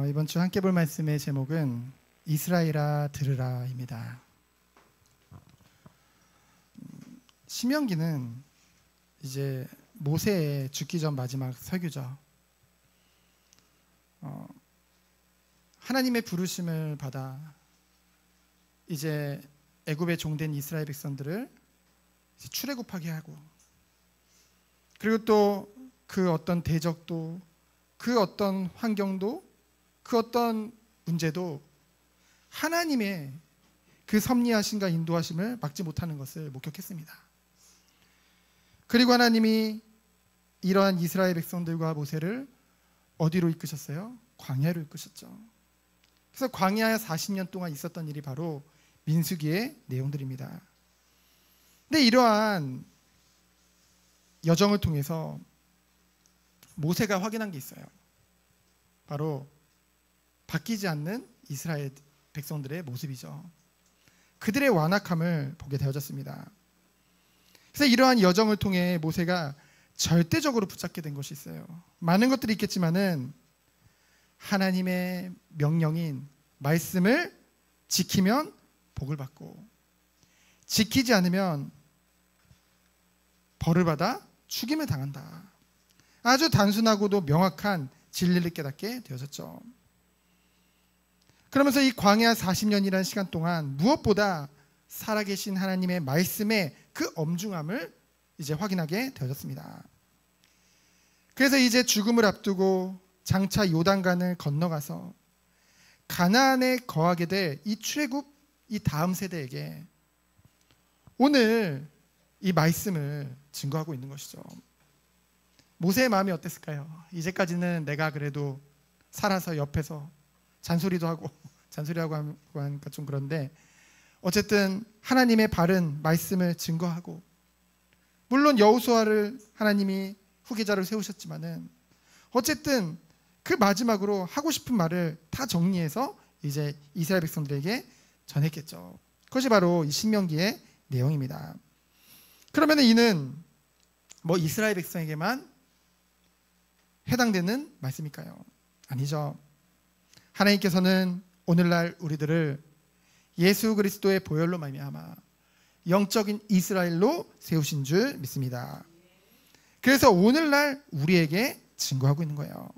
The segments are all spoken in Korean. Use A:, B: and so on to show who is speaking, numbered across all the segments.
A: 이번 주 함께 볼 말씀의 제목은 이스라엘아 들으라입니다. 신명기는 이제 모세의 죽기 전 마지막 설교죠. 하나님의 부르심을 받아 이제 애굽의 종된 이스라엘 백성들을 출애굽하게 하고, 그리고 또 그 어떤 대적도, 그 어떤 환경도, 그 어떤 문제도 하나님의 그 섭리하심과 인도하심을 막지 못하는 것을 목격했습니다. 그리고 하나님이 이러한 이스라엘 백성들과 모세를 어디로 이끄셨어요? 광야로 이끄셨죠. 그래서 광야에 40년 동안 있었던 일이 바로 민수기의 내용들입니다. 근데 이러한 여정을 통해서 모세가 확인한 게 있어요. 바로 바뀌지 않는 이스라엘 백성들의 모습이죠. 그들의 완악함을 보게 되어졌습니다. 그래서 이러한 여정을 통해 모세가 절대적으로 붙잡게 된 것이 있어요. 많은 것들이 있겠지만은 하나님의 명령인 말씀을 지키면 복을 받고, 지키지 않으면 벌을 받아 죽임을 당한다. 아주 단순하고도 명확한 진리를 깨닫게 되어졌죠. 그러면서 이 광야 40년이라는 시간 동안 무엇보다 살아계신 하나님의 말씀의 그 엄중함을 이제 확인하게 되어졌습니다. 그래서 이제 죽음을 앞두고 장차 요단강을 건너가서 가나안에 거하게 될 이 출애굽, 이 다음 세대에게 오늘 이 말씀을 증거하고 있는 것이죠. 모세의 마음이 어땠을까요? 이제까지는 내가 그래도 살아서 옆에서 잔소리하고 하니까 좀 그런데, 어쨌든 하나님의 바른 말씀을 증거하고, 물론 여호수아를 하나님이 후계자로 세우셨지만은 어쨌든 그 마지막으로 하고 싶은 말을 다 정리해서 이제 이스라엘 백성들에게 전했겠죠. 그것이 바로 이 신명기의 내용입니다. 그러면 이는 뭐 이스라엘 백성에게만 해당되는 말씀일까요? 아니죠. 하나님께서는 오늘날 우리들을 예수 그리스도의 보혈로 말미암아 영적인 이스라엘로 세우신 줄 믿습니다. 그래서 오늘날 우리에게 증거하고 있는 거예요.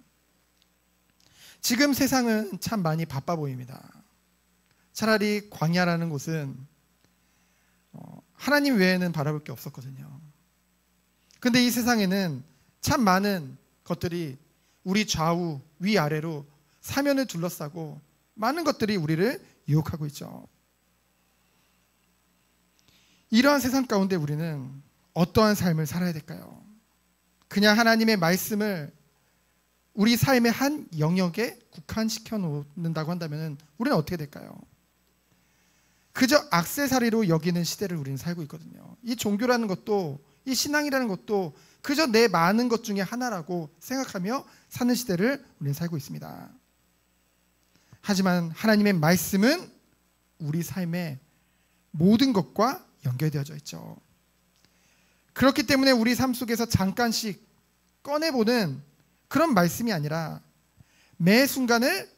A: 지금 세상은 참 많이 바빠 보입니다. 차라리 광야라는 곳은 하나님 외에는 바라볼 게 없었거든요. 근데 이 세상에는 참 많은 것들이 우리 좌우 위아래로 사면을 둘러싸고 많은 것들이 우리를 유혹하고 있죠. 이러한 세상 가운데 우리는 어떠한 삶을 살아야 될까요? 그냥 하나님의 말씀을 우리 삶의 한 영역에 국한시켜 놓는다고 한다면 우리는 어떻게 될까요? 그저 액세서리로 여기는 시대를 우리는 살고 있거든요. 이 종교라는 것도, 이 신앙이라는 것도 그저 내 많은 것 중에 하나라고 생각하며 사는 시대를 우리는 살고 있습니다. 하지만 하나님의 말씀은 우리 삶의 모든 것과 연결되어져 있죠. 그렇기 때문에 우리 삶 속에서 잠깐씩 꺼내보는 그런 말씀이 아니라 매 순간을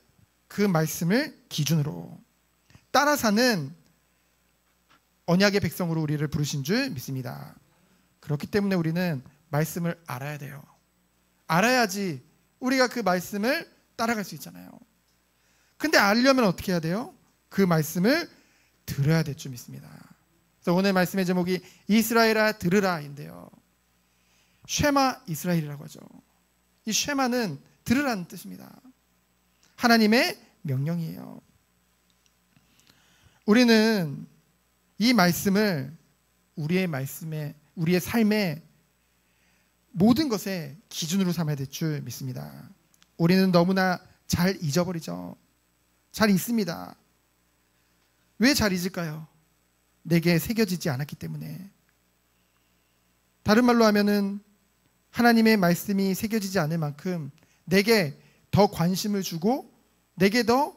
A: 그 말씀을 기준으로 따라 사는 언약의 백성으로 우리를 부르신 줄 믿습니다. 그렇기 때문에 우리는 말씀을 알아야 돼요. 알아야지 우리가 그 말씀을 따라갈 수 있잖아요. 근데 알려면 어떻게 해야 돼요? 그 말씀을 들어야 될 줄 믿습니다. 그래서 오늘 말씀의 제목이 이스라엘아 들으라인데요. 쉐마 이스라엘이라고 하죠. 이 쉐마는 들으라는 뜻입니다. 하나님의 명령이에요. 우리는 이 말씀을 우리의 삶의 모든 것의 기준으로 삼아야 될 줄 믿습니다. 우리는 너무나 잘 잊어버리죠. 잘 잊습니다. 왜 잘 잊을까요? 내게 새겨지지 않았기 때문에. 다른 말로 하면은 하나님의 말씀이 새겨지지 않을 만큼 내게 더 관심을 주고 내게 더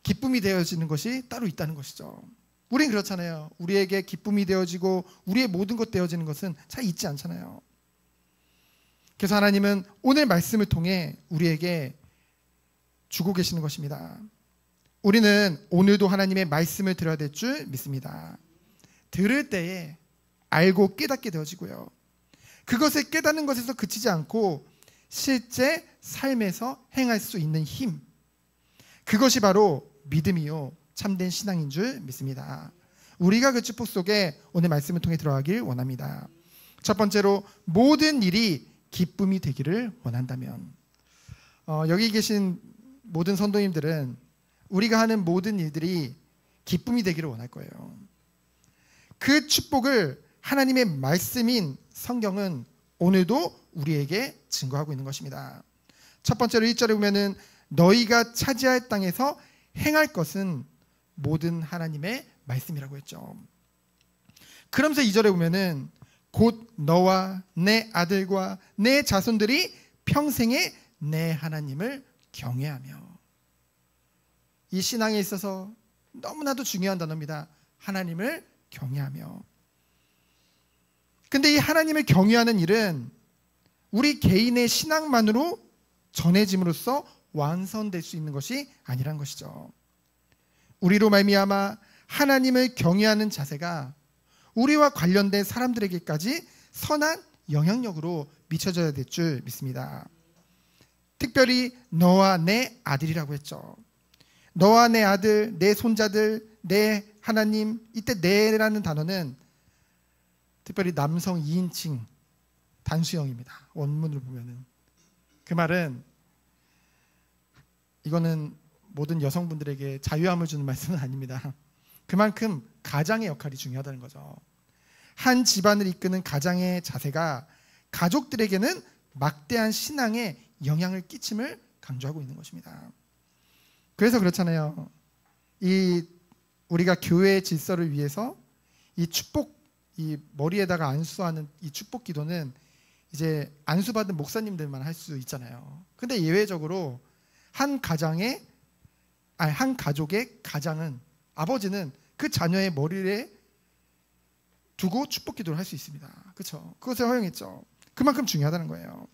A: 기쁨이 되어지는 것이 따로 있다는 것이죠. 우린 그렇잖아요. 우리에게 기쁨이 되어지고 우리의 모든 것 되어지는 것은 잘 잊지 않잖아요. 그래서 하나님은 오늘 말씀을 통해 우리에게 주고 계시는 것입니다. 우리는 오늘도 하나님의 말씀을 들어야 될 줄 믿습니다. 들을 때에 알고 깨닫게 되어지고요. 그것을 깨닫는 것에서 그치지 않고 실제 삶에서 행할 수 있는 힘, 그것이 바로 믿음이요 참된 신앙인 줄 믿습니다. 우리가 그 축복 속에 오늘 말씀을 통해 들어가길 원합니다. 첫 번째로 모든 일이 기쁨이 되기를 원한다면, 여기 계신 모든 선도님들은 우리가 하는 모든 일들이 기쁨이 되기를 원할 거예요. 그 축복을 하나님의 말씀인 성경은 오늘도 우리에게 증거하고 있는 것입니다. 첫 번째로 1절에 보면은 너희가 차지할 땅에서 행할 것은 모든 하나님의 말씀이라고 했죠. 그러면서 2절에 보면은 곧 너와 내 아들과 내 자손들이 평생에 내 하나님을 경외하며. 이 신앙에 있어서 너무나도 중요한 단어입니다. 하나님을 경외하며. 근데 이 하나님을 경외하는 일은 우리 개인의 신앙만으로 전해짐으로써 완성될 수 있는 것이 아니란 것이죠. 우리로 말미암아 하나님을 경외하는 자세가 우리와 관련된 사람들에게까지 선한 영향력으로 미쳐져야 될 줄 믿습니다. 특별히 너와 내 아들이라고 했죠. 너와 내 아들, 내 손자들, 내 하나님. 이때 내라는 단어는 특별히 남성 2인칭 단수형입니다. 원문을 보면은. 그 말은, 이거는 모든 여성분들에게 자유함을 주는 말씀은 아닙니다. 그만큼 가장의 역할이 중요하다는 거죠. 한 집안을 이끄는 가장의 자세가 가족들에게는 막대한 신앙에 영향을 끼침을 강조하고 있는 것입니다. 그래서 그렇잖아요. 우리가 교회의 질서를 위해서 이 축복, 이 머리에다가 안수하는 이 축복 기도는 이제 안수받은 목사님들만 할 수 있잖아요. 근데 예외적으로 한 가족의 가장은, 아버지는 그 자녀의 머리에 두고 축복 기도를 할 수 있습니다. 그렇죠? 그것을 허용했죠. 그만큼 중요하다는 거예요.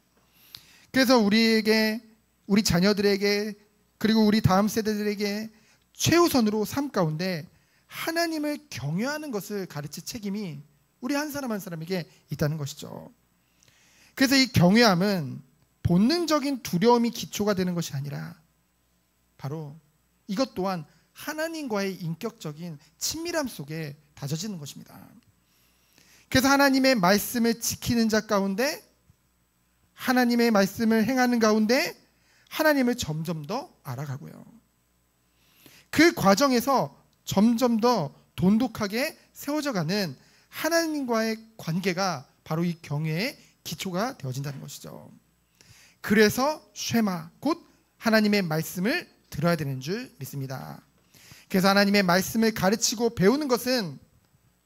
A: 그래서 우리에게, 우리 자녀들에게, 그리고 우리 다음 세대들에게 최우선으로 삶 가운데 하나님을 경외하는 것을 가르칠 책임이 우리 한 사람 한 사람에게 있다는 것이죠. 그래서 이 경외함은 본능적인 두려움이 기초가 되는 것이 아니라 바로 이것 또한 하나님과의 인격적인 친밀함 속에 다져지는 것입니다. 그래서 하나님의 말씀을 지키는 자 가운데, 하나님의 말씀을 행하는 가운데 하나님을 점점 더 알아가고요. 그 과정에서 점점 더 돈독하게 세워져가는 하나님과의 관계가 바로 이 경외의 기초가 되어진다는 것이죠. 그래서 쉐마, 곧 하나님의 말씀을 들어야 되는 줄 믿습니다. 그래서 하나님의 말씀을 가르치고 배우는 것은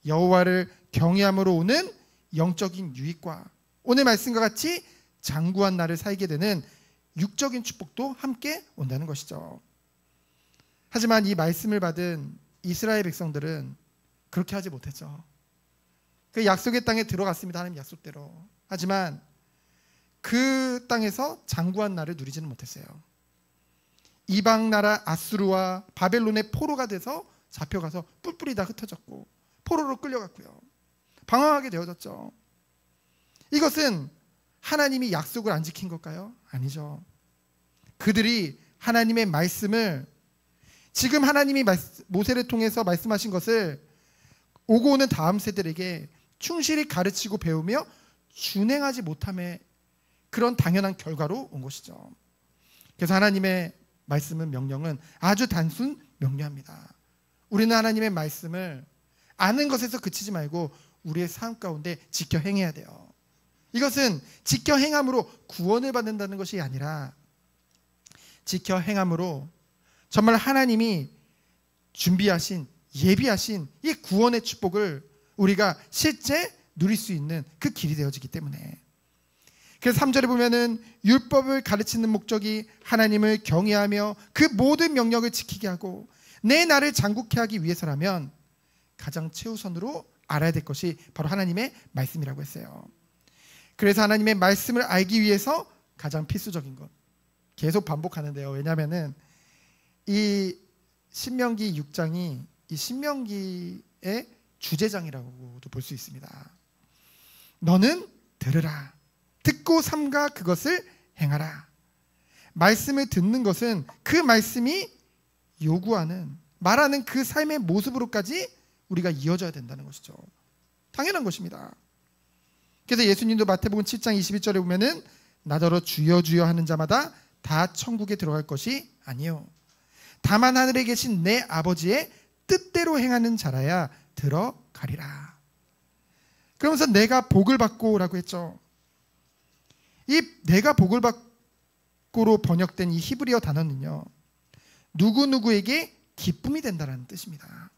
A: 여호와를 경외함으로 오는 영적인 유익과 오늘 말씀과 같이 장구한 날을 살게 되는 육적인 축복도 함께 온다는 것이죠. 하지만 이 말씀을 받은 이스라엘 백성들은 그렇게 하지 못했죠. 그 약속의 땅에 들어갔습니다. 하나님 약속대로. 하지만 그 땅에서 장구한 날을 누리지는 못했어요. 이방 나라 아수르와 바벨론의 포로가 돼서 잡혀가서 뿔뿔이 다 흩어졌고 포로로 끌려갔고요. 방황하게 되어졌죠. 이것은 하나님이 약속을 안 지킨 걸까요? 아니죠. 그들이 하나님의 말씀을, 지금 하나님이 모세를 통해서 말씀하신 것을 오고 오는 다음 세대에게 충실히 가르치고 배우며 준행하지 못함의 그런 당연한 결과로 온 것이죠. 그래서 하나님의 말씀은, 명령은 아주 단순 명료합니다. 우리는 하나님의 말씀을 아는 것에서 그치지 말고 우리의 삶 가운데 지켜 행해야 돼요. 이것은 지켜 행함으로 구원을 받는다는 것이 아니라 지켜 행함으로 정말 하나님이 준비하신, 예비하신 이 구원의 축복을 우리가 실제 누릴 수 있는 그 길이 되어지기 때문에. 그래서 3절에 보면은 율법을 가르치는 목적이 하나님을 경외하며 그 모든 명령을 지키게 하고 내 나를 장국케 하기 위해서라면 가장 최우선으로 알아야 될 것이 바로 하나님의 말씀이라고 했어요. 그래서 하나님의 말씀을 알기 위해서 가장 필수적인 것, 계속 반복하는데요. 왜냐하면은 이 신명기 6장이 이 신명기의 주제장이라고도 볼 수 있습니다. 너는 들으라. 듣고 삼가 그것을 행하라. 말씀을 듣는 것은 그 말씀이 요구하는, 말하는 그 삶의 모습으로까지 우리가 이어져야 된다는 것이죠. 당연한 것입니다. 그래서 예수님도 마태복음 7장 21절에 보면은 나더러 주여 주여 하는 자마다 다 천국에 들어갈 것이 아니요 다만 하늘에 계신 내 아버지의 뜻대로 행하는 자라야 들어가리라. 그러면서 내가 복을 받고라고 했죠. 이 내가 복을 받고로 번역된 이 히브리어 단어는요, 누구누구에게 기쁨이 된다는 뜻입니다.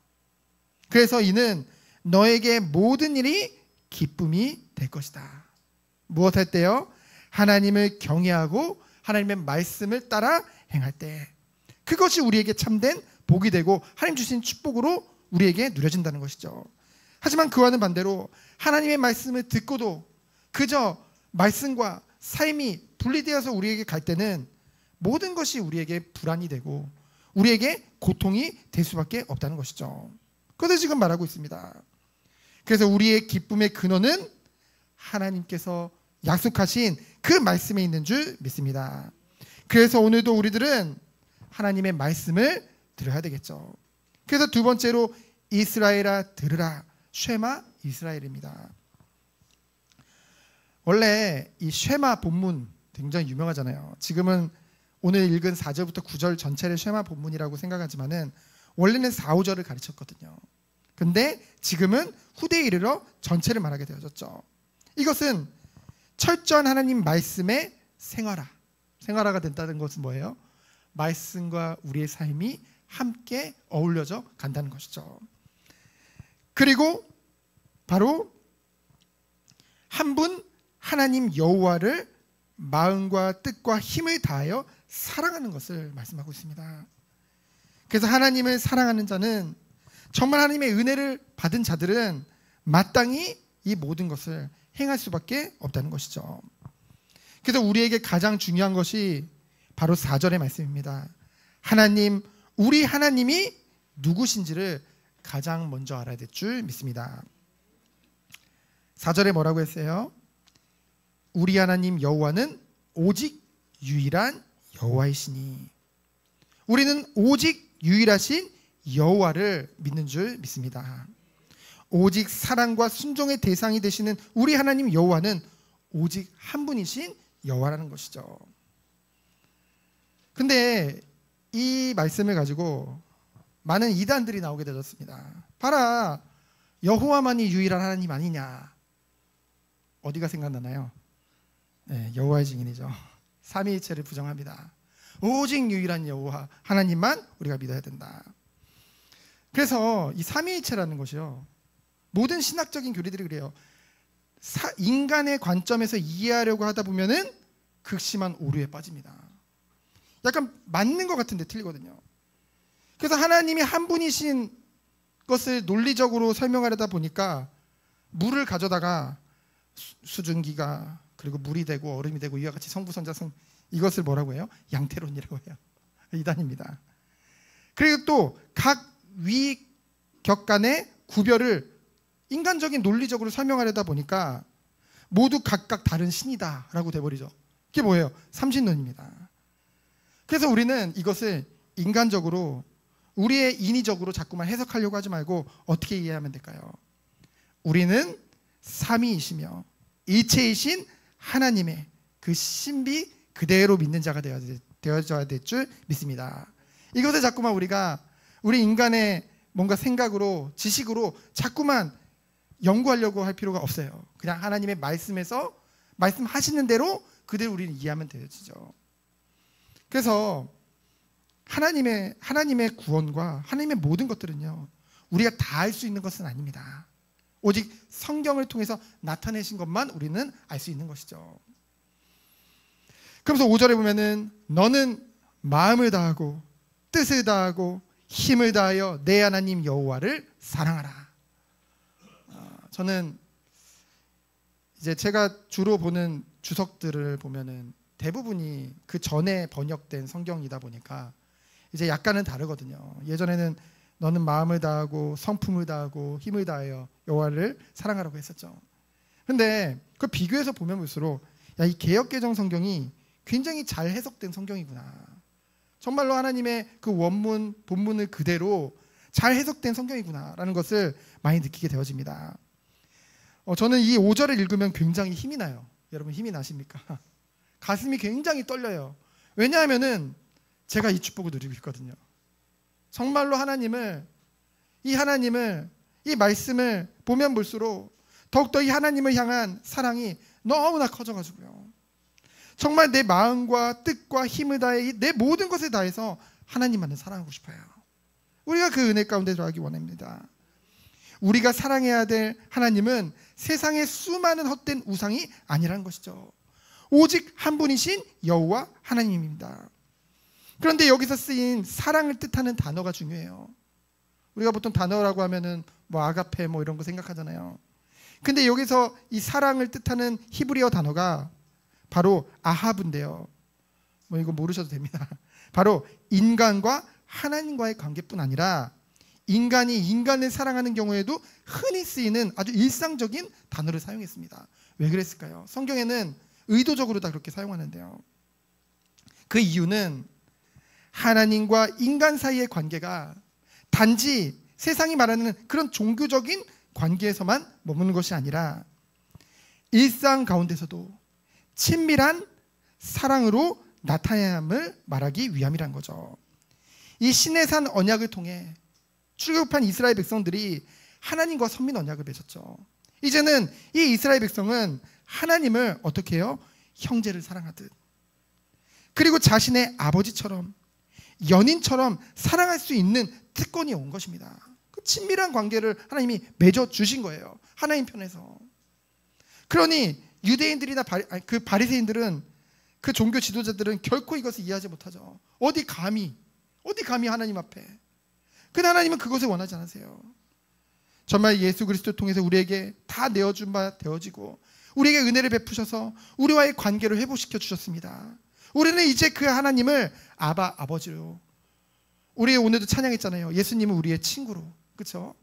A: 그래서 이는 너에게 모든 일이 기쁨이 될 것이다. 무엇 할 때요? 하나님을 경외하고 하나님의 말씀을 따라 행할 때, 그것이 우리에게 참된 복이 되고 하나님 주신 축복으로 우리에게 누려진다는 것이죠. 하지만 그와는 반대로 하나님의 말씀을 듣고도 그저 말씀과 삶이 분리되어서 우리에게 갈 때는 모든 것이 우리에게 불안이 되고 우리에게 고통이 될 수밖에 없다는 것이죠. 그것을 지금 말하고 있습니다. 그래서 우리의 기쁨의 근원은 하나님께서 약속하신 그 말씀에 있는 줄 믿습니다. 그래서 오늘도 우리들은 하나님의 말씀을 들어야 되겠죠. 그래서 두 번째로 이스라엘아 들으라, 쉐마 이스라엘입니다. 원래 이 쉐마 본문 굉장히 유명하잖아요. 지금은 오늘 읽은 4절부터 9절 전체를 쉐마 본문이라고 생각하지만은 원래는 4, 5절을 가르쳤거든요. 근데 지금은 후대에 이르러 전체를 말하게 되어졌죠. 이것은 철저한 하나님 말씀의 생활화가 된다는 것은 뭐예요? 말씀과 우리의 삶이 함께 어울려져 간다는 것이죠. 그리고 바로 한 분 하나님 여호와를 마음과 뜻과 힘을 다하여 사랑하는 것을 말씀하고 있습니다. 그래서 하나님을 사랑하는 자는, 정말 하나님의 은혜를 받은 자들은 마땅히 이 모든 것을 행할 수밖에 없다는 것이죠. 그래서 우리에게 가장 중요한 것이 바로 4절의 말씀입니다. 하나님, 우리 하나님이 누구신지를 가장 먼저 알아야 될 줄 믿습니다. 4절에 뭐라고 했어요? 우리 하나님 여호와는 오직 유일한 여호와이시니. 우리는 오직 유일하신 여호와를 믿는 줄 믿습니다. 오직 사랑과 순종의 대상이 되시는 우리 하나님 여호와는 오직 한 분이신 여호와라는 것이죠. 근데 이 말씀을 가지고 많은 이단들이 나오게 되었습니다. 봐라, 여호와만이 유일한 하나님 아니냐. 어디가 생각나나요? 네, 여호와의 증인이죠. 삼위일체를 부정합니다. 오직 유일한 여호와 하나님만 우리가 믿어야 된다. 그래서 이 삼위일체라는 것이요, 모든 신학적인 교리들이 그래요. 인간의 관점에서 이해하려고 하다 보면은 극심한 오류에 빠집니다. 약간 맞는 것 같은데 틀리거든요. 그래서 하나님이 한 분이신 것을 논리적으로 설명하려다 보니까 물을 가져다가 수증기가 그리고 물이 되고 얼음이 되고 이와 같이 성부성자성, 이것을 뭐라고 해요? 양태론이라고 해요. 이단입니다. 그리고 또 각 위격 간의 구별을 인간적인 논리적으로 설명하려다 보니까 모두 각각 다른 신이다라고 돼버리죠. 그게 뭐예요? 삼신론입니다. 그래서 우리는 이것을 인간적으로, 우리의 인위적으로 자꾸만 해석하려고 하지 말고 어떻게 이해하면 될까요? 우리는 삼위이시며 일체이신 하나님의 그 신비 그대로 믿는 자가 되어져야 될 줄 믿습니다. 이것을 자꾸만 우리가 우리 인간의 뭔가 생각으로, 지식으로 자꾸만 연구하려고 할 필요가 없어요. 그냥 하나님의 말씀에서 말씀하시는 대로 그대로 우리는 이해하면 되어지죠. 그래서 하나님의 구원과 하나님의 모든 것들은요, 우리가 다 알 수 있는 것은 아닙니다. 오직 성경을 통해서 나타내신 것만 우리는 알 수 있는 것이죠. 그러면서 5절에 보면은 너는 마음을 다하고 뜻을 다하고 힘을 다하여 내 하나님 여호와를 사랑하라. 저는 이제 제가 주로 보는 주석들을 보면은 대부분이 그 전에 번역된 성경이다 보니까 이제 약간은 다르거든요. 예전에는 너는 마음을 다하고 성품을 다하고 힘을 다하여 여호와를 사랑하라고 했었죠. 근데 그 비교해서 보면 볼수록 이 개역개정 성경이 굉장히 잘 해석된 성경이구나. 정말로 하나님의 그 원문 본문을 그대로 잘 해석된 성경이구나라는 것을 많이 느끼게 되어집니다. 저는 이 5절을 읽으면 굉장히 힘이 나요. 여러분 힘이 나십니까? 가슴이 굉장히 떨려요. 왜냐하면은 제가 이 축복을 누리고 있거든요. 정말로 이 말씀을 보면 볼수록 더욱더 이 하나님을 향한 사랑이 너무나 커져가지고요. 정말 내 마음과 뜻과 힘을 다해 내 모든 것을 다해서 하나님만을 사랑하고 싶어요. 우리가 그 은혜 가운데 들어가기 원합니다. 우리가 사랑해야 될 하나님은 세상의 수많은 헛된 우상이 아니라는 것이죠. 오직 한 분이신 여호와 하나님입니다. 그런데 여기서 쓰인 사랑을 뜻하는 단어가 중요해요. 우리가 보통 단어라고 하면은 아가페 이런 거 생각하잖아요. 근데 여기서 이 사랑을 뜻하는 히브리어 단어가 바로 아하브인데요. 이거 모르셔도 됩니다. 바로 인간과 하나님과의 관계뿐 아니라 인간이 인간을 사랑하는 경우에도 흔히 쓰이는 아주 일상적인 단어를 사용했습니다. 왜 그랬을까요? 성경에는 의도적으로 다 그렇게 사용하는데요. 그 이유는 하나님과 인간 사이의 관계가 단지 세상이 말하는 그런 종교적인 관계에서만 머무는 것이 아니라 일상 가운데서도 친밀한 사랑으로 나타내야 함을 말하기 위함이란 거죠. 이 시내산 언약을 통해 출애굽한 이스라엘 백성들이 하나님과 선민 언약을 맺었죠. 이제는 이 이스라엘 백성은 하나님을 어떻게 해요? 형제를 사랑하듯, 그리고 자신의 아버지처럼 연인처럼 사랑할 수 있는 특권이 온 것입니다. 그 친밀한 관계를 하나님이 맺어주신 거예요. 하나님 편에서. 그러니 유대인들이나 바리새인들은, 그 종교 지도자들은 결코 이것을 이해하지 못하죠. 어디 감히 하나님 앞에. 근데 하나님은 그것을 원하지 않으세요. 정말 예수 그리스도를 통해서 우리에게 다 내어준 바 되어지고 우리에게 은혜를 베푸셔서 우리와의 관계를 회복시켜 주셨습니다. 우리는 이제 그 하나님을 아버지로, 우리 오늘도 찬양했잖아요. 예수님은 우리의 친구로, 그렇죠?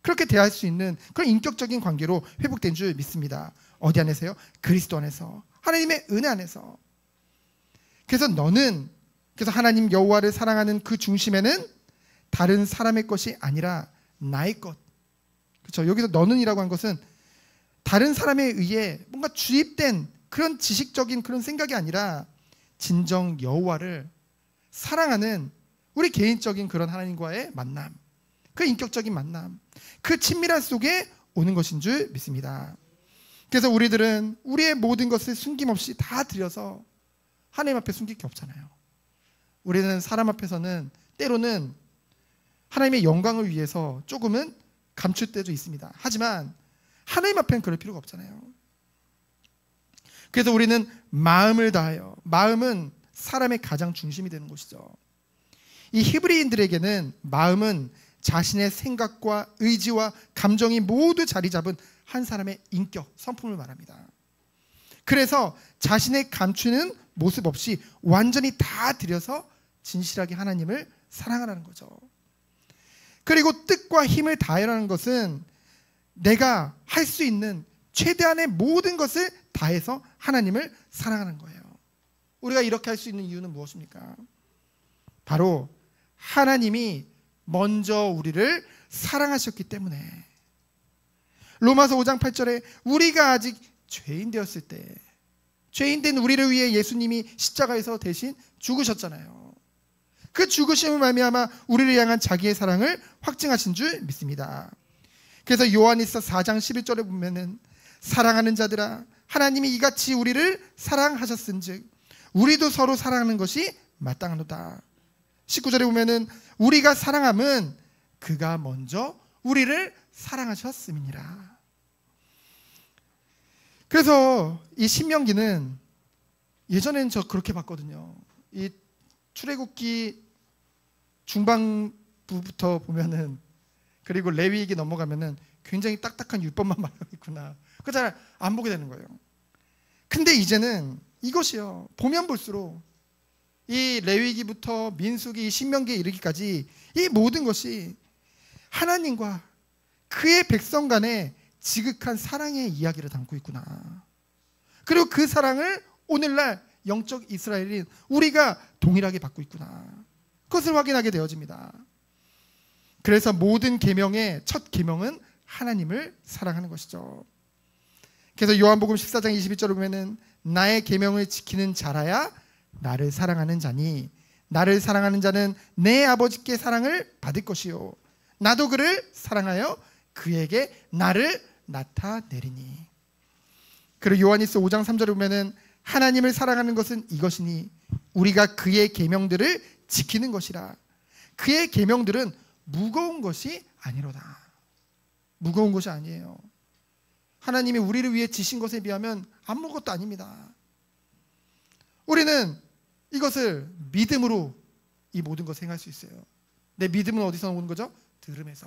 A: 그렇게 대할 수 있는 그런 인격적인 관계로 회복된 줄 믿습니다. 어디 안에서요? 그리스도 안에서, 하나님의 은혜 안에서. 그래서 하나님 여호와를 사랑하는 그 중심에는 다른 사람의 것이 아니라 나의 것, 그렇죠? 여기서 너는이라고 한 것은 다른 사람에 의해 뭔가 주입된 그런 지식적인 그런 생각이 아니라 진정 여호와를 사랑하는 우리 개인적인 그런 하나님과의 만남, 그 인격적인 만남, 그 친밀한 속에 오는 것인 줄 믿습니다. 그래서 우리들은 우리의 모든 것을 숨김없이 다 드려서 하나님 앞에 숨길 게 없잖아요. 우리는 사람 앞에서는 때로는 하나님의 영광을 위해서 조금은 감출 때도 있습니다. 하지만 하나님 앞에는 그럴 필요가 없잖아요. 그래서 우리는 마음을 다하여, 마음은 사람의 가장 중심이 되는 것이죠. 이 히브리인들에게는 마음은 자신의 생각과 의지와 감정이 모두 자리 잡은 한 사람의 인격, 성품을 말합니다. 그래서 자신의 감추는 모습 없이 완전히 다 들여서 진실하게 하나님을 사랑하라는 거죠. 그리고 뜻과 힘을 다하라는 것은 내가 할 수 있는 최대한의 모든 것을 다해서 하나님을 사랑하는 거예요. 우리가 이렇게 할 수 있는 이유는 무엇입니까? 바로 하나님이 먼저 우리를 사랑하셨기 때문에. 로마서 5장 8절에 우리가 아직 죄인 되었을 때, 죄인된 우리를 위해 예수님이 십자가에서 대신 죽으셨잖아요. 그 죽으심을 말미암아 우리를 향한 자기의 사랑을 확증하신 줄 믿습니다. 그래서 요한일서 4장 11절에 보면은 사랑하는 자들아, 하나님이 이같이 우리를 사랑하셨은즉 우리도 서로 사랑하는 것이 마땅하노다. 19절에 보면은 우리가 사랑함은 그가 먼저 우리를 사랑하셨음이니라. 그래서 이 신명기는, 예전에는 저 그렇게 봤거든요. 이 출애굽기 중반부부터 보면은, 그리고 레위기 넘어가면은 굉장히 딱딱한 율법만 말하고 있구나. 그거 잘 안 보게 되는 거예요. 근데 이제는 이것이요, 보면 볼수록 이 레위기부터 민수기, 신명기에 이르기까지 이 모든 것이 하나님과 그의 백성 간의 지극한 사랑의 이야기를 담고 있구나. 그리고 그 사랑을 오늘날 영적 이스라엘인 우리가 동일하게 받고 있구나. 그것을 확인하게 되어집니다. 그래서 모든 계명의 첫 계명은 하나님을 사랑하는 것이죠. 그래서 요한복음 14장 22절을 보면은 나의 계명을 지키는 자라야 나를 사랑하는 자니 나를 사랑하는 자는 내 아버지께 사랑을 받을 것이요 나도 그를 사랑하여 그에게 나를 나타내리니. 그리고 요한일서 5장 3절에 보면은 하나님을 사랑하는 것은 이것이니 우리가 그의 계명들을 지키는 것이라. 그의 계명들은 무거운 것이 아니로다. 무거운 것이 아니에요. 하나님이 우리를 위해 지신 것에 비하면 아무것도 아닙니다. 우리는 이것을 믿음으로 이 모든 것을 행할 수 있어요. 내 믿음은 어디서 오는 거죠? 들음에서.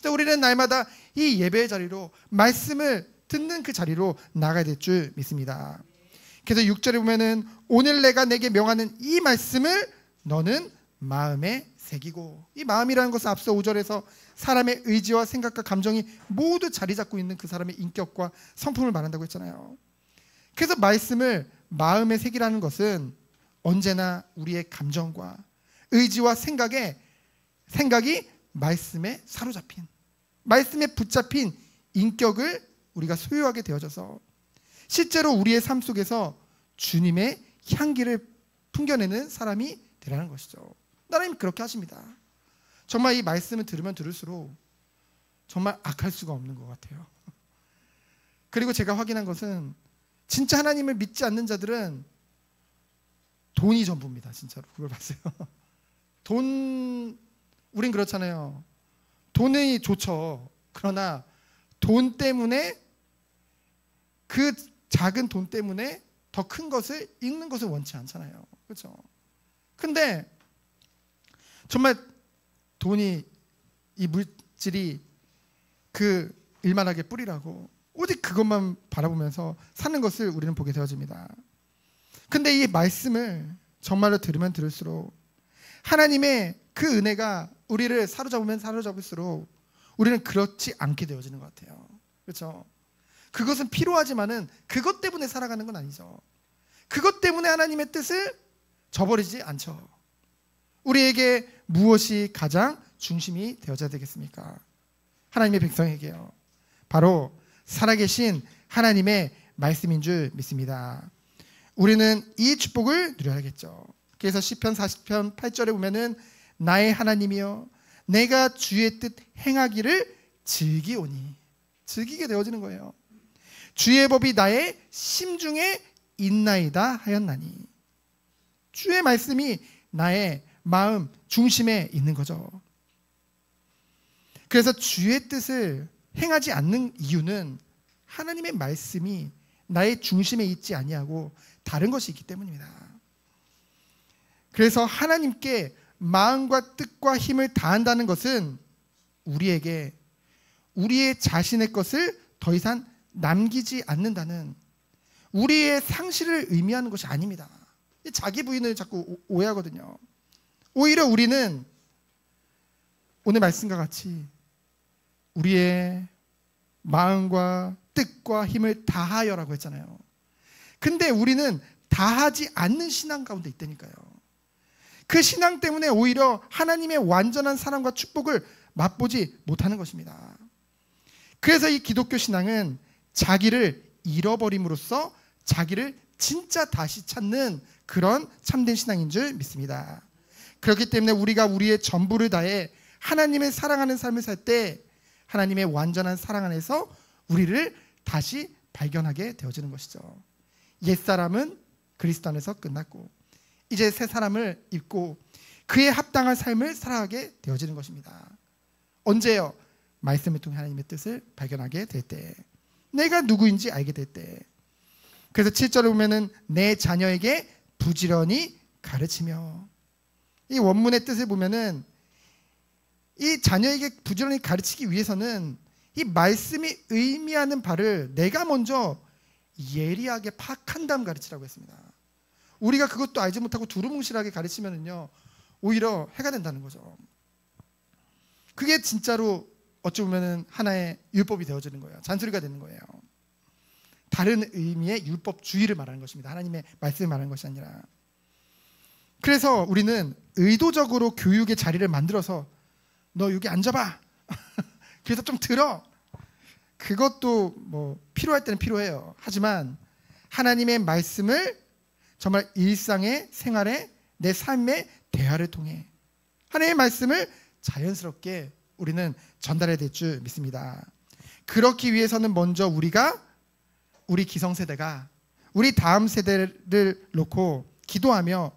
A: 우리는 날마다 이 예배의 자리로 말씀을 듣는 그 자리로 나가야 될 줄 믿습니다. 그래서 6절에 보면은 오늘 내가 내게 명하는 이 말씀을 너는 마음에 새기고. 이 마음이라는 것은 앞서 5절에서 사람의 의지와 생각과 감정이 모두 자리 잡고 있는 그 사람의 인격과 성품을 말한다고 했잖아요. 그래서 말씀을 마음에 새기라는 것은 언제나 우리의 감정과 의지와 생각이 말씀에 사로잡힌, 말씀에 붙잡힌 인격을 우리가 소유하게 되어져서 실제로 우리의 삶 속에서 주님의 향기를 풍겨내는 사람이 되라는 것이죠. 하나님 그렇게 하십니다. 정말 이 말씀을 들으면 들을수록 정말 악할 수가 없는 것 같아요. 그리고 제가 확인한 것은 진짜 하나님을 믿지 않는 자들은 돈이 전부입니다. 진짜로 그걸 봤어요. 우린 그렇잖아요. 돈이 좋죠. 그러나 돈 때문에 그 작은 돈 때문에 더 큰 것을 잃는 것을 원치 않잖아요. 그렇죠? 근데 정말 돈이, 이 물질이 그 일만하게 뿌리라고 오직 그것만 바라보면서 사는 것을 우리는 보게 되어집니다. 근데 이 말씀을 정말로 들으면 들을수록 하나님의 그 은혜가 우리를 사로잡으면 사로잡을수록 우리는 그렇지 않게 되어지는 것 같아요. 그렇죠? 그것은 필요하지만은 그것 때문에 살아가는 건 아니죠. 그것 때문에 하나님의 뜻을 저버리지 않죠. 우리에게 무엇이 가장 중심이 되어져야 되겠습니까? 하나님의 백성에게요. 바로 살아계신 하나님의 말씀인 줄 믿습니다. 우리는 이 축복을 누려야겠죠. 그래서 시편 40편 8절에 보면은 나의 하나님이여 내가 주의 뜻 행하기를 즐기오니. 즐기게 되어지는 거예요. 주의 법이 나의 심중에 있나이다 하였나니. 주의 말씀이 나의 마음 중심에 있는 거죠. 그래서 주의 뜻을 행하지 않는 이유는 하나님의 말씀이 나의 중심에 있지 아니하고 다른 것이 있기 때문입니다. 그래서 하나님께 마음과 뜻과 힘을 다한다는 것은 우리에게 우리의 자신의 것을 더 이상 남기지 않는다는 우리의 상실을 의미하는 것이 아닙니다. 자기 부인을 자꾸 오해하거든요. 오히려 우리는 오늘 말씀과 같이 우리의 마음과 뜻과 힘을 다하여라고 했잖아요. 근데 우리는 다하지 않는 신앙 가운데 있다니까요. 그 신앙 때문에 오히려 하나님의 완전한 사랑과 축복을 맛보지 못하는 것입니다. 그래서 이 기독교 신앙은 자기를 잃어버림으로써 자기를 진짜 다시 찾는 그런 참된 신앙인 줄 믿습니다. 그렇기 때문에 우리가 우리의 전부를 다해 하나님을 사랑하는 삶을 살 때 하나님의 완전한 사랑 안에서 우리를 다시 발견하게 되어지는 것이죠. 옛사람은 그리스도 안에서 끝났고 이제 새 사람을 입고 그에 합당한 삶을 살아가게 되어지는 것입니다. 언제요? 말씀을 통해 하나님의 뜻을 발견하게 될 때, 내가 누구인지 알게 될 때. 그래서 7절에 보면은 내 자녀에게 부지런히 가르치며, 이 원문의 뜻을 보면은 이 자녀에게 부지런히 가르치기 위해서는 이 말씀이 의미하는 바를 내가 먼저 예리하게 파악한 다음 가르치라고 했습니다. 우리가 그것도 알지 못하고 두루뭉실하게 가르치면은요 오히려 해가 된다는 거죠. 그게 진짜로 어찌 보면은 하나의 율법이 되어지는 거예요. 잔소리가 되는 거예요. 다른 의미의 율법주의를 말하는 것입니다. 하나님의 말씀을 말하는 것이 아니라. 그래서 우리는 의도적으로 교육의 자리를 만들어서 너 여기 앉아봐. 그래서 좀 들어. 그것도 뭐 필요할 때는 필요해요. 하지만 하나님의 말씀을 정말 일상의 생활에 내 삶의 대화를 통해 하나님의 말씀을 자연스럽게 우리는 전달해야 될 줄 믿습니다. 그렇기 위해서는 먼저 우리 기성세대가 우리 다음 세대를 놓고 기도하며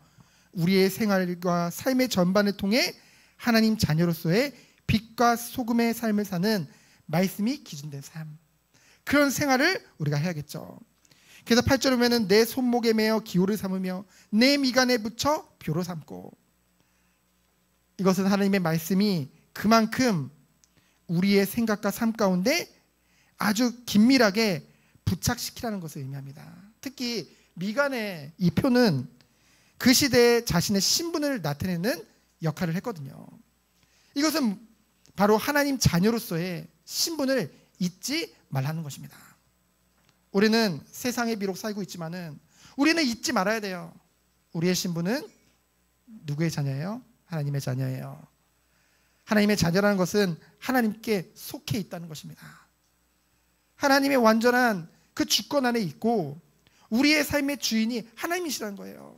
A: 우리의 생활과 삶의 전반을 통해 하나님 자녀로서의 빛과 소금의 삶을 사는 말씀이 기준된 삶, 그런 생활을 우리가 해야겠죠. 그래서 8절에 보면 내 손목에 매어 기호를 삼으며 내 미간에 붙여 묘로 삼고, 이것은 하나님의 말씀이 그만큼 우리의 생각과 삶 가운데 아주 긴밀하게 부착시키라는 것을 의미합니다. 특히 미간의 이 표는 그 시대에 자신의 신분을 나타내는 역할을 했거든요. 이것은 바로 하나님 자녀로서의 신분을 잊지 말라는 것입니다. 우리는 세상에 비록 살고 있지만은 우리는 잊지 말아야 돼요. 우리의 신분은 누구의 자녀예요? 하나님의 자녀예요. 하나님의 자녀라는 것은 하나님께 속해 있다는 것입니다. 하나님의 완전한 그 주권 안에 있고 우리의 삶의 주인이 하나님이시라는 거예요.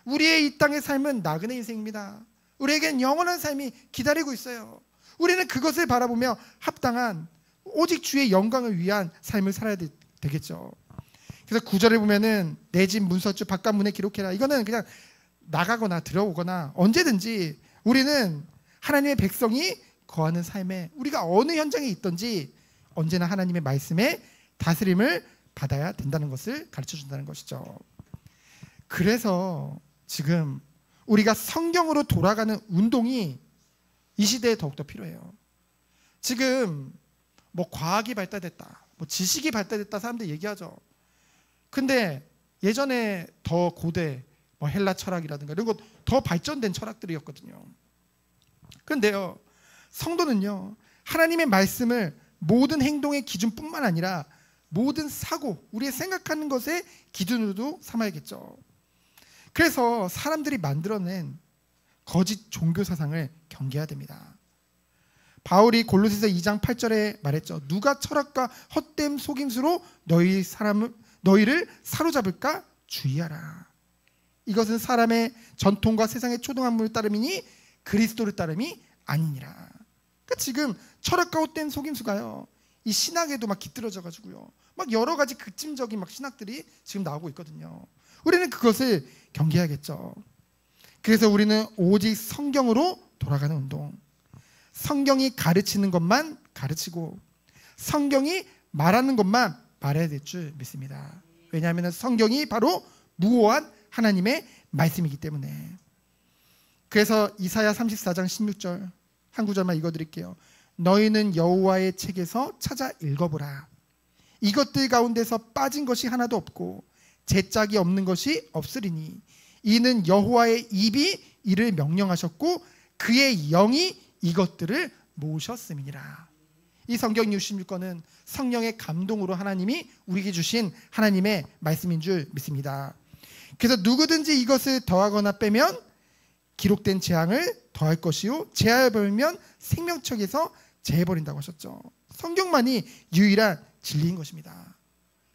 A: 우리의 이 땅의 삶은 나그네 인생입니다. 우리에겐 영원한 삶이 기다리고 있어요. 우리는 그것을 바라보며 합당한 오직 주의 영광을 위한 삶을 살아야 되겠죠. 그래서 9절에 보면은 내 집 문서주 바깥문에 기록해라. 이거는 그냥 나가거나 들어오거나 언제든지 우리는 하나님의 백성이 거하는 삶에 우리가 어느 현장에 있든지 언제나 하나님의 말씀에 다스림을 받아야 된다는 것을 가르쳐 준다는 것이죠. 그래서 지금 우리가 성경으로 돌아가는 운동이 이 시대에 더욱더 필요해요. 지금 뭐 과학이 발달됐다, 뭐 지식이 발달됐다 사람들 얘기하죠. 근데 예전에 더 고대 뭐 헬라 철학이라든가 이런 것 더 발전된 철학들이었거든요. 그런데요, 성도는요 하나님의 말씀을 모든 행동의 기준뿐만 아니라 모든 사고, 우리의 생각하는 것의 기준으로도 삼아야겠죠. 그래서 사람들이 만들어낸 거짓 종교 사상을 경계해야 됩니다. 바울이 골로새서 2장 8절에 말했죠. 누가 철학과 헛된 속임수로 너희를 사로잡을까 주의하라. 이것은 사람의 전통과 세상의 초등학문을 따름이니 그리스도를 따름이 아니니라. 그러니까 지금 철학과 헛된 속임수가요, 이 신학에도 막 깃들어져 가지고요, 막 여러 가지 극진적인 막 신학들이 지금 나오고 있거든요. 우리는 그것을 경계해야겠죠. 그래서 우리는 오직 성경으로 돌아가는 운동, 성경이 가르치는 것만 가르치고 성경이 말하는 것만 말해야 될 줄 믿습니다. 왜냐하면 성경이 바로 무오한 하나님의 말씀이기 때문에. 그래서 이사야 34장 16절 한 구절만 읽어드릴게요. 너희는 여호와의 책에서 찾아 읽어보라. 이것들 가운데서 빠진 것이 하나도 없고 제짝이 없는 것이 없으리니 이는 여호와의 입이 이를 명령하셨고 그의 영이 이것들을 모으셨음이니라. 이 성경 66권은 성령의 감동으로 하나님이 우리에게 주신 하나님의 말씀인 줄 믿습니다. 그래서 누구든지 이것을 더하거나 빼면 기록된 재앙을 더할 것이요 제하여버리면 생명책에서 제해버린다고 하셨죠. 성경만이 유일한 진리인 것입니다.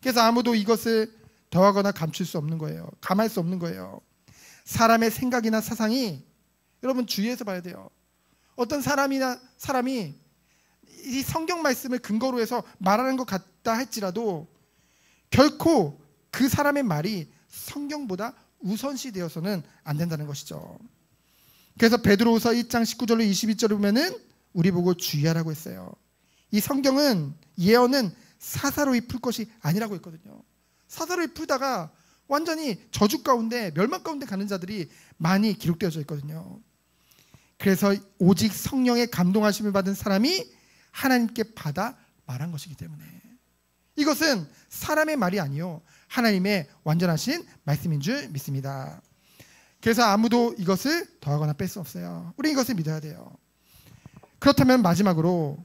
A: 그래서 아무도 이것을 더하거나 감출 수 없는 거예요. 감할 수 없는 거예요. 사람의 생각이나 사상이, 여러분 주의해서 봐야 돼요. 어떤 사람이 이 성경 말씀을 근거로 해서 말하는 것 같다 할지라도 결코 그 사람의 말이 성경보다 우선시 되어서는 안 된다는 것이죠. 그래서 베드로후서 1장 19절로 22절을 보면은 우리 보고 주의하라고 했어요. 이 성경은 예언은 사사로이 풀 것이 아니라고 했거든요. 사사로이 풀다가 완전히 저주 가운데 멸망 가운데 가는 자들이 많이 기록되어져 있거든요. 그래서 오직 성령의 감동하심을 받은 사람이 하나님께 받아 말한 것이기 때문에 이것은 사람의 말이 아니요 하나님의 완전하신 말씀인 줄 믿습니다. 그래서 아무도 이것을 더하거나 뺄 수 없어요. 우리 이것을 믿어야 돼요. 그렇다면 마지막으로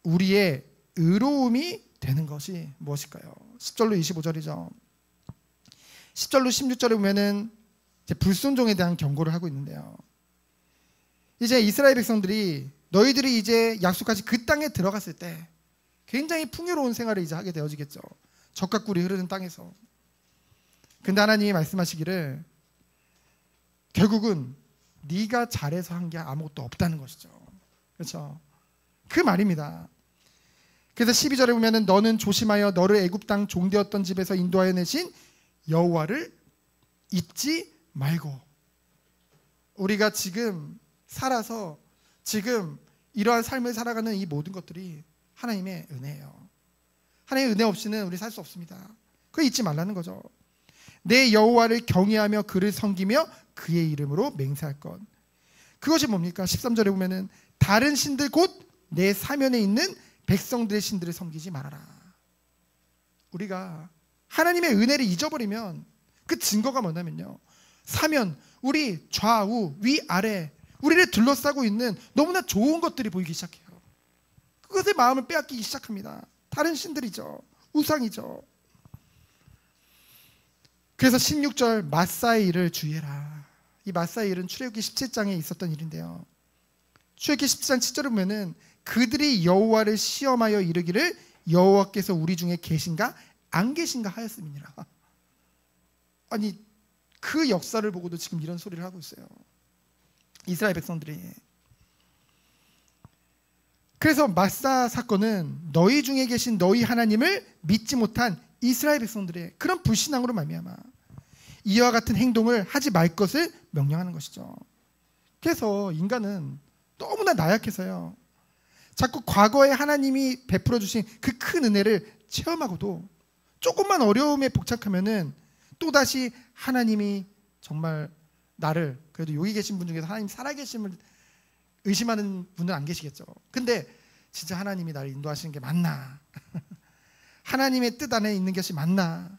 A: 우리의 의로움이 되는 것이 무엇일까요? 10절로 25절이죠. 10절로 16절에 보면은 이제 불순종에 대한 경고를 하고 있는데요. 이제 이스라엘 백성들이 너희들이 이제 약속하신 그 땅에 들어갔을 때 굉장히 풍요로운 생활을 이제 하게 되어지겠죠. 젖과 꿀이 흐르는 땅에서. 근데 하나님이 말씀하시기를 결국은 네가 잘해서 한 게 아무것도 없다는 것이죠. 그렇죠? 그 말입니다. 그래서 12절에 보면은 너는 조심하여 너를 애굽 땅 종되었던 집에서 인도하여 내신 여호와를 잊지 말고. 우리가 지금 살아서 지금 이러한 삶을 살아가는 이 모든 것들이 하나님의 은혜예요. 하나님의 은혜 없이는 우리 살 수 없습니다. 그거 잊지 말라는 거죠. 내 여호와를 경외하며 그를 섬기며 그의 이름으로 맹세할 것. 그것이 뭡니까? 13절에 보면은 다른 신들 곧 내 사면에 있는 백성들의 신들을 섬기지 말아라. 우리가 하나님의 은혜를 잊어버리면 그 증거가 뭐냐면요, 사면, 우리 좌우 위아래 우리를 둘러싸고 있는 너무나 좋은 것들이 보이기 시작해요. 그것의 마음을 빼앗기기 시작합니다. 다른 신들이죠. 우상이죠. 그래서 16절 마사의 일을 주의해라. 이 마사의 일은 출애굽기 17장에 있었던 일인데요. 출애굽기 17장 7절을 보면은 그들이 여호와를 시험하여 이르기를 여호와께서 우리 중에 계신가 안 계신가 하였음이니라. 아니 그 역사를 보고도 지금 이런 소리를 하고 있어요. 이스라엘 백성들이. 그래서 마사 사건은 너희 중에 계신 너희 하나님을 믿지 못한 이스라엘 백성들의 그런 불신앙으로 말미암아 이와 같은 행동을 하지 말 것을 명령하는 것이죠. 그래서 인간은 너무나 나약해서요, 자꾸 과거에 하나님이 베풀어 주신 그 큰 은혜를 체험하고도 조금만 어려움에 복잡하면은 또다시 하나님이 정말 나를, 그래도 여기 계신 분 중에서 하나님 살아계심을 의심하는 분은 안 계시겠죠. 근데 진짜 하나님이 나를 인도하시는 게 맞나? 하나님의 뜻 안에 있는 것이 맞나?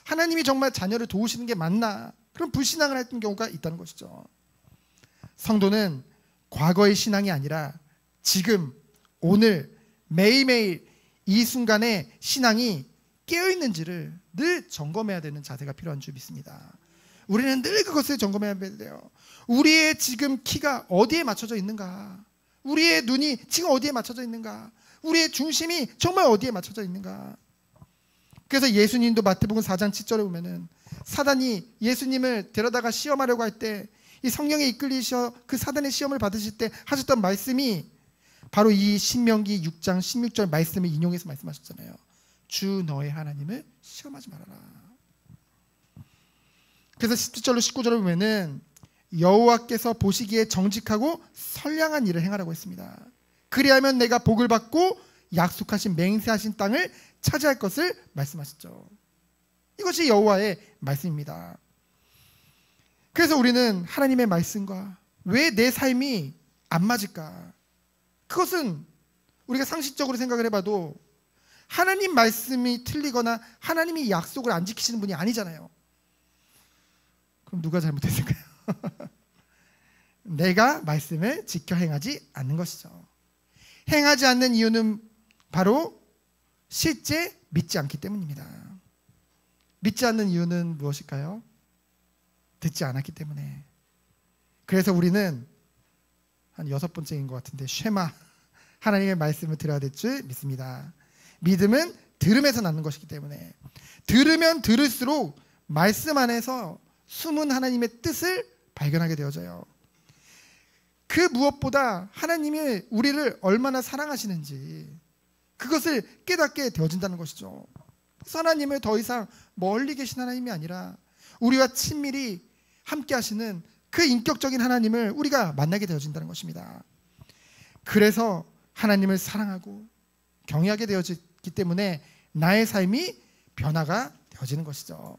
A: 하나님이 정말 자녀를 도우시는 게 맞나? 그런 불신앙을 했던 경우가 있다는 것이죠. 성도는 과거의 신앙이 아니라 지금, 오늘, 매일매일 이 순간에 신앙이 깨어있는지를 늘 점검해야 되는 자세가 필요한 줄 믿습니다. 우리는 늘 그것을 점검해야 돼요. 우리의 지금 키가 어디에 맞춰져 있는가? 우리의 눈이 지금 어디에 맞춰져 있는가? 우리의 중심이 정말 어디에 맞춰져 있는가? 그래서 예수님도 마태복음 4장 7절에 보면은 사단이 예수님을 데려다가 시험하려고 할 때 이 성령에 이끌리셔 그 사단의 시험을 받으실 때 하셨던 말씀이 바로 이 신명기 6장 16절 말씀을 인용해서 말씀하셨잖아요. 주 너의 하나님을 시험하지 말아라. 그래서 17절로 19절을 보면은 여호와께서 보시기에 정직하고 선량한 일을 행하라고 했습니다. 그리하면 내가 복을 받고 약속하신 맹세하신 땅을 차지할 것을 말씀하셨죠. 이것이 여호와의 말씀입니다. 그래서 우리는 하나님의 말씀과 왜 내 삶이 안 맞을까? 그것은 우리가 상식적으로 생각을 해봐도 하나님 말씀이 틀리거나 하나님이 약속을 안 지키시는 분이 아니잖아요. 그럼 누가 잘못했을까요? 내가 말씀을 지켜 행하지 않는 것이죠. 행하지 않는 이유는 바로 실제 믿지 않기 때문입니다. 믿지 않는 이유는 무엇일까요? 듣지 않았기 때문에. 그래서 우리는 한 6번째인 것 같은데 쉐마, 하나님의 말씀을 들어야 될 줄 믿습니다. 믿음은 들음에서 낳는 것이기 때문에 들으면 들을수록 말씀 안에서 숨은 하나님의 뜻을 발견하게 되어져요. 그 무엇보다 하나님이 우리를 얼마나 사랑하시는지 그것을 깨닫게 되어진다는 것이죠. 하나님을 더 이상 멀리 계신 하나님이 아니라 우리와 친밀히 함께 하시는 그 인격적인 하나님을 우리가 만나게 되어진다는 것입니다. 그래서 하나님을 사랑하고 경외하게 되어지기 때문에 나의 삶이 변화가 되어지는 것이죠.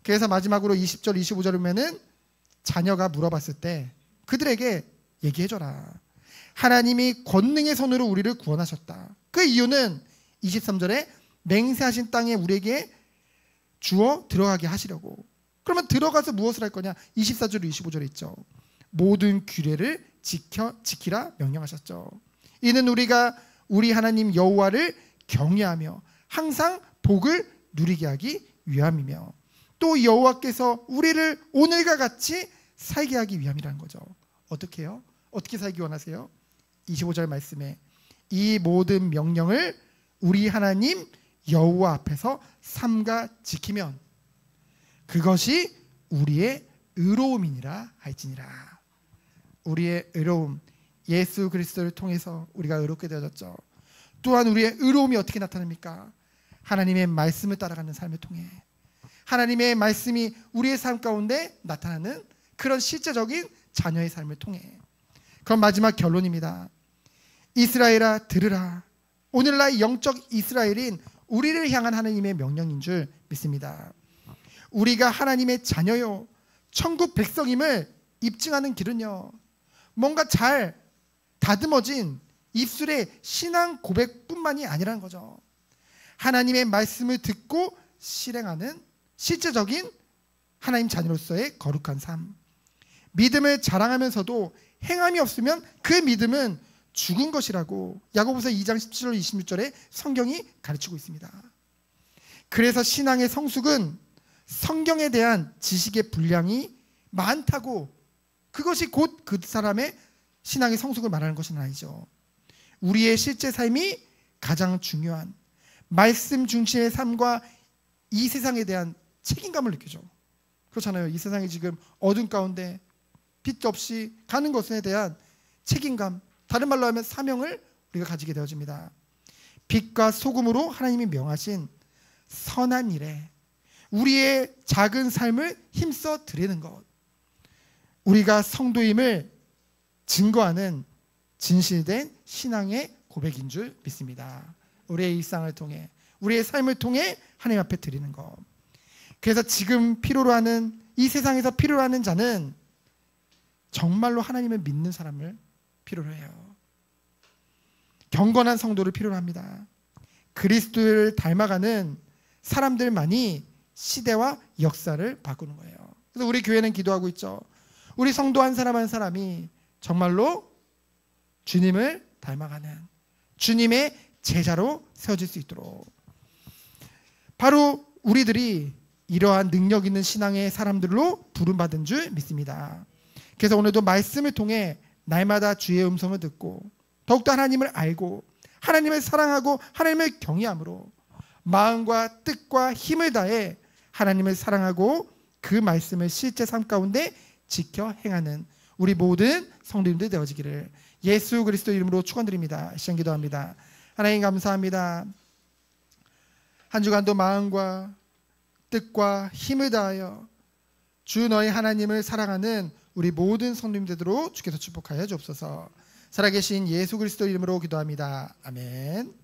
A: 그래서 마지막으로 20절 25절을 보면은 자녀가 물어봤을 때 그들에게 얘기해줘라. 하나님이 권능의 손으로 우리를 구원하셨다. 그 이유는 23절에 맹세하신 땅에 우리에게 주어 들어가게 하시려고. 그러면 들어가서 무엇을 할 거냐? 24절 25절에 있죠. 모든 규례를 지키라 명령하셨죠. 이는 우리가 우리 하나님 여호와를 경외하며 항상 복을 누리게 하기 위함이며 또 여호와께서 우리를 오늘과 같이 살게 하기 위함이라는 거죠. 어떻게 해요? 어떻게 살기 원하세요? 25절 말씀에 이 모든 명령을 우리 하나님 여호와 앞에서 삼가 지키면 그것이 우리의 의로움이니라 할지니라. 우리의 의로움, 예수 그리스도를 통해서 우리가 의롭게 되어졌죠. 또한 우리의 의로움이 어떻게 나타납니까? 하나님의 말씀을 따라가는 삶을 통해 하나님의 말씀이 우리의 삶 가운데 나타나는 그런 실제적인 자녀의 삶을 통해. 그럼 마지막 결론입니다. 이스라엘아 들으라. 오늘날 영적 이스라엘인 우리를 향한 하나님의 명령인 줄 믿습니다. 우리가 하나님의 자녀요 천국 백성임을 입증하는 길은요 뭔가 잘 다듬어진 입술의 신앙 고백뿐만이 아니라는 거죠. 하나님의 말씀을 듣고 실행하는 실제적인 하나님 자녀로서의 거룩한 삶. 믿음을 자랑하면서도 행함이 없으면 그 믿음은 죽은 것이라고 야고보서 2장 17절 26절에 성경이 가르치고 있습니다. 그래서 신앙의 성숙은 성경에 대한 지식의 분량이 많다고 그것이 곧 그 사람의 신앙의 성숙을 말하는 것은 아니죠. 우리의 실제 삶이 가장 중요한 말씀 중심의 삶과 이 세상에 대한 책임감을 느끼죠. 그렇잖아요. 이 세상이 지금 어둠 가운데 빛 없이 가는 것에 대한 책임감, 다른 말로 하면 사명을 우리가 가지게 되어집니다. 빛과 소금으로 하나님이 명하신 선한 일에 우리의 작은 삶을 힘써 드리는 것, 우리가 성도임을 증거하는 진실된 신앙의 고백인 줄 믿습니다. 우리의 일상을 통해, 우리의 삶을 통해 하나님 앞에 드리는 것. 그래서 지금 필요로 하는, 이 세상에서 필요로 하는 자는 정말로 하나님을 믿는 사람을 필요로 해요. 경건한 성도를 필요로 합니다. 그리스도를 닮아가는 사람들만이 시대와 역사를 바꾸는 거예요. 그래서 우리 교회는 기도하고 있죠. 우리 성도 한 사람 한 사람이 정말로 주님을 닮아가는 주님의 제자로 세워질 수 있도록, 바로 우리들이 이러한 능력 있는 신앙의 사람들로 부름받은 줄 믿습니다. 그래서 오늘도 말씀을 통해 날마다 주의 음성을 듣고 더욱더 하나님을 알고 하나님을 사랑하고 하나님을 경외함으로 마음과 뜻과 힘을 다해 하나님을 사랑하고 그 말씀을 실제 삶 가운데 지켜 행하는 우리 모든 성도님들 되어지기를 예수 그리스도 이름으로 축원드립니다. 시간 기도합니다. 하나님 감사합니다. 한 주간도 마음과 뜻과 힘을 다하여 주 너희 하나님을 사랑하는 우리 모든 성도님 되도록 주께서 축복하여 주옵소서. 살아계신 예수 그리스도 이름으로 기도합니다. 아멘.